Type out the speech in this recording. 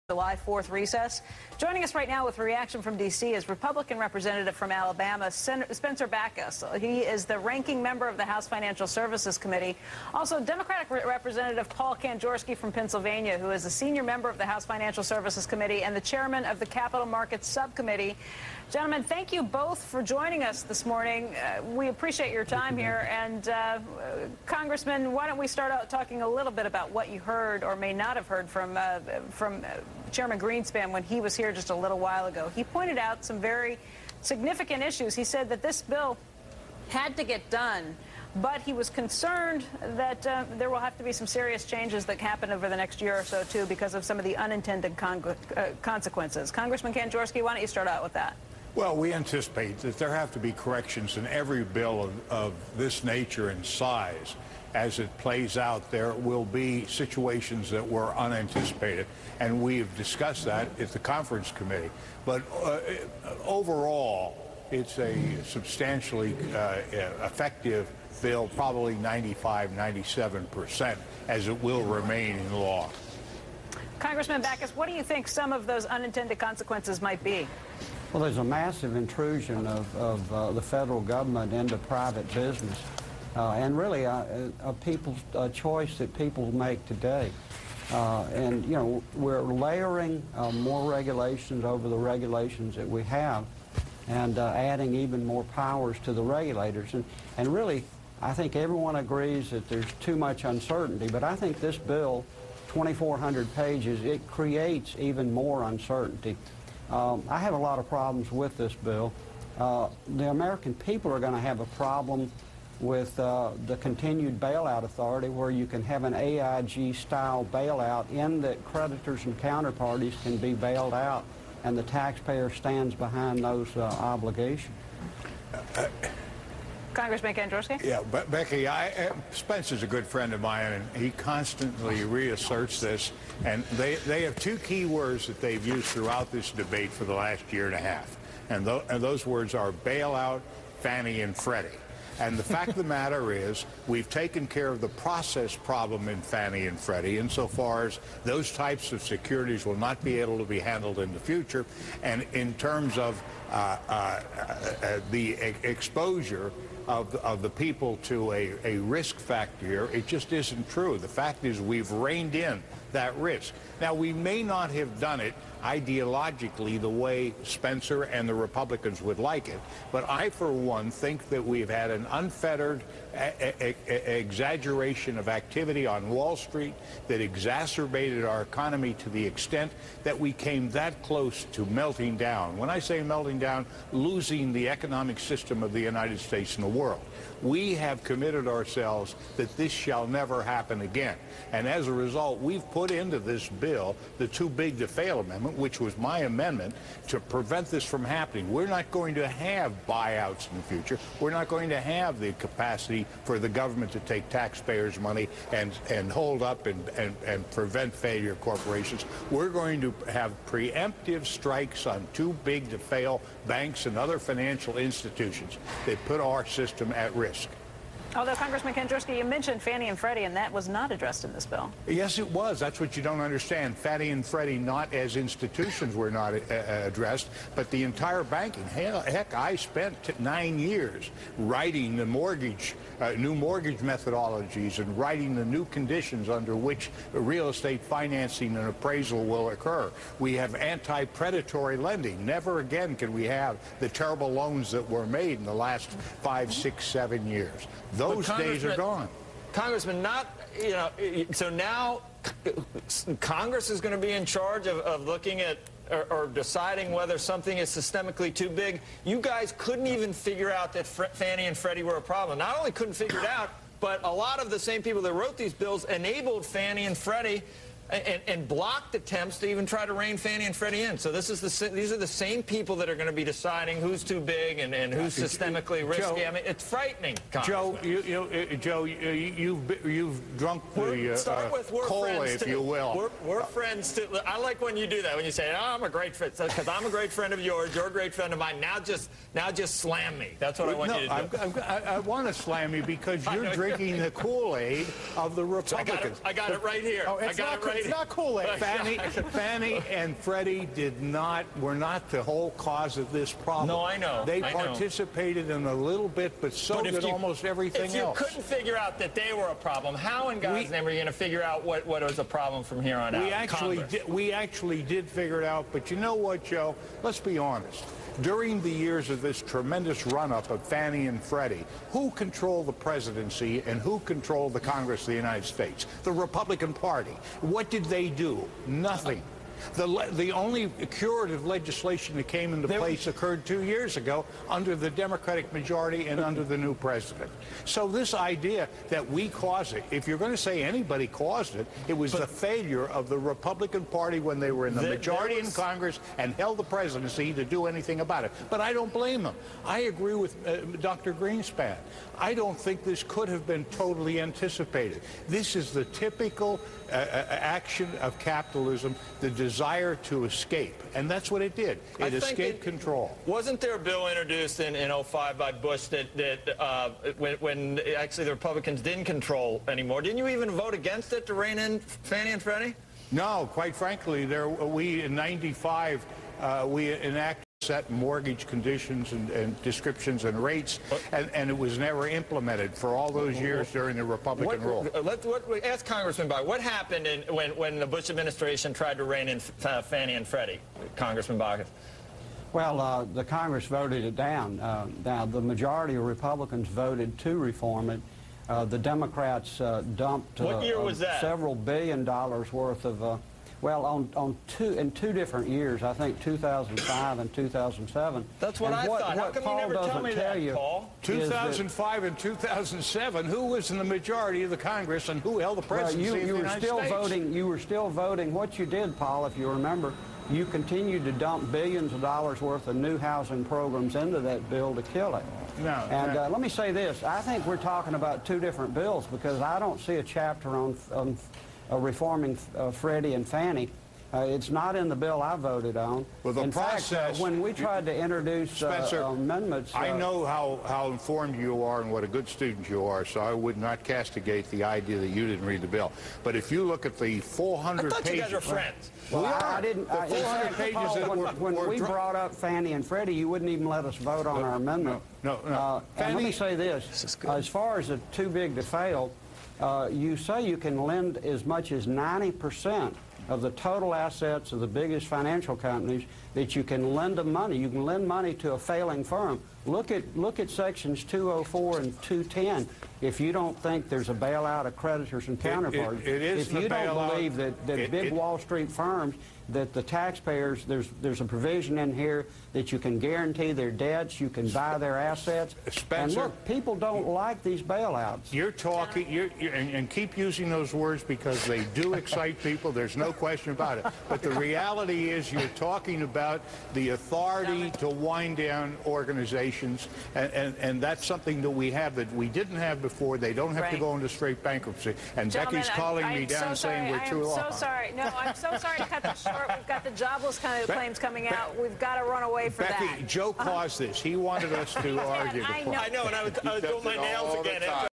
July 4th recess. Joining us right now with a reaction from D.C. is Republican Representative from Alabama, Spencer Backus. He is the ranking member of the House Financial Services Committee. Also, Democratic Representative Paul Kanjorski from Pennsylvania, who is a senior member of the House Financial Services Committee and the chairman of the Capital Markets Subcommittee. Gentlemen, thank you both for joining us this morning. We appreciate your time here. And Congressman, why don't we start out talking a little bit about what you heard or may not have heard from Chairman Greenspan when he was here just a little while ago. He pointed out some very significant issues. He said that this bill had to get done, but he was concerned that there will have to be some serious changes that happen over the next year or so, too, because of some of the unintended consequences. Congressman Kanjorski, why don't you start out with that? Well, we anticipate that there have to be corrections in every bill of this nature and size. As it plays out, there will be situations that were unanticipated, and we've discussed that at the conference committee. But overall, it's a substantially effective bill, probably 95–97%, as it will remain in law. Congressman Backus, what do you think some of those unintended consequences might be? Well, there's a massive intrusion of the federal government into private business. And really a people's choice that people make today. And, you know, we're layering more regulations over the regulations that we have and adding even more powers to the regulators. And really, I think everyone agrees that there's too much uncertainty. But I think this bill, 2,400 pages, it creates even more uncertainty. I have a lot of problems with this bill. The American people are going to have a problem with the continued bailout authority, where you can have an AIG-style bailout in that creditors and counterparties can be bailed out, and the taxpayer stands behind those obligations. Congressman Kanjorski? Yeah, but Becky, Spencer's a good friend of mine, and he constantly reasserts this. And they have two key words that they've used throughout this debate for the last year and a half. And those words are bailout, Fannie and Freddie. And the fact of the matter is, we've taken care of the process problem in Fannie and Freddie insofar as those types of securities will not be able to be handled in the future. And in terms of the exposure of the people to a risk factor here, it just isn't true. The fact is, we've reined in that risk. Now, we may not have done it ideologically the way Spencer and the Republicans would like it, but I, for one, think that we've had an unfettered exaggeration of activity on Wall Street that exacerbated our economy to the extent that we came that close to melting down. When I say melting down, losing the economic system of the United States and the world. We have committed ourselves that this shall never happen again. And as a result, we've put into this bill the too big to fail amendment, which was my amendment, to prevent this from happening. We're not going to have buyouts in the future. We're not going to have the capacity for the government to take taxpayers' money and hold up and prevent failure corporations. We're going to have preemptive strikes on too big to fail banks and other financial institutions that put our system at risk. Although, Congressman Kanjorski, you mentioned Fannie and Freddie, and that was not addressed in this bill. Yes, it was. That's what you don't understand. Fannie and Freddie, not as institutions, were not addressed, but the entire banking. Heck, I spent 9 years writing the new mortgage methodologies and writing the new conditions under which real estate financing and appraisal will occur. We have anti-predatory lending. Never again can we have the terrible loans that were made in the last 5, 6, 7 years. Those days are gone. Congressman, so now Congress is going to be in charge of looking at or deciding whether something is systemically too big. You guys couldn't even figure out that Fannie and Freddie were a problem. Not only couldn't figure it out, but a lot of the same people that wrote these bills enabled Fannie and Freddie and blocked attempts to even try to rein Fannie and Freddie in. So these are the same people that are going to be deciding who's too big and who's systemically risky. Joe, I mean, it's frightening, Congressman. Joe, you've drunk the cola, if you will. We're friends too. I like when you do that, when you say, "Oh, I'm a great friend," because I'm a great friend of yours. You're a great friend of mine. Now just slam me. That's what I want you to do. I want to slam you because you're drinking the Kool-Aid of the Republicans. I got it right here. Oh, I got it right Kool-Aid. Not Kool-Aid. Fannie and Freddie were not the whole cause of this problem. No, I know. They participated in a little bit, but so did almost everything else. If you couldn't figure out that they were a problem, how in God's name are you going to figure out what was a problem from here on out? We actually did figure it out, but you know what, Joe? Let's be honest. During the years of this tremendous run-up of Fannie and Freddie, who controlled the presidency and who controlled the Congress of the United States? The Republican Party. What did they do? Nothing. The only curative legislation that came into place occurred 2 years ago under the Democratic majority and under the new president. So this idea that we caused it, if you're going to say anybody caused it, it was the failure of the Republican Party when they were in the majority in Congress and held the presidency to do anything about it. But I don't blame them. I agree with Dr. Greenspan. I don't think this could have been totally anticipated. This is the typical action of capitalism, the desire to escape. And that's what it did. It escaped control. Wasn't there a bill introduced in 2005 by Bush that when actually the Republicans didn't control anymore? Didn't you even vote against it to rein in Fannie and Freddie? No, quite frankly, we in '95, we enacted set mortgage conditions and descriptions and rates, and it was never implemented for all those years during the Republican rule. Ask Congressman Bach, what happened when the Bush administration tried to rein in Fannie and Freddie, Congressman Bach? Well, the Congress voted it down. Now, the majority of Republicans voted to reform it. The Democrats dumped what year was that? Several $1 billion worth of well, in two different years, I think 2005 and 2007. That's what I thought. How come you never tell me that, Paul? 2005 and 2007, who was in the majority of the Congress and who held the presidency of the United States? You were still voting. What you did, Paul, if you remember, you continued to dump billions of dollars worth of new housing programs into that bill to kill it. Let me say this. I think we're talking about two different bills because I don't see a chapter on reforming Freddie and Fannie. It's not in the bill I voted on. Well, the process, fact, when we tried to introduce Spencer, amendments... I know how informed you are and what a good student you are, so I would not castigate the idea that you didn't read the bill. But if you look at the 400 pages... I thought you guys were friends. Well, I didn't... The 400 pages when we brought up Fannie and Freddie, you wouldn't even let us vote on our amendment. No. And let me say this. As far as the too big to fail, you say you can lend as much as 90% of the total assets of the biggest financial companies, that you can lend them money. You can lend money to a failing firm. Look at sections 204 and 210. If you don't think there's a bailout of creditors and counterparties, if you don't believe that big Wall Street firms, that the taxpayers, there's a provision in here that you can guarantee their debts, you can buy their assets. Spencer, and look, people don't like these bailouts. You're talking, and keep using those words because they do excite people. There's no question about it. But the reality is you're talking about the authority to wind down organizations, and that's something that we have that we didn't have before. They don't have to go into straight bankruptcy. And Gentlemen, Becky's calling me down saying we're too long. I'm so sorry. No, I'm so sorry to cut this short. We've got the jobless kind of claims coming out. We've got to run away from that. Becky, Joe caused this. He wanted us to argue. I know. I know, and I was doing my nails again.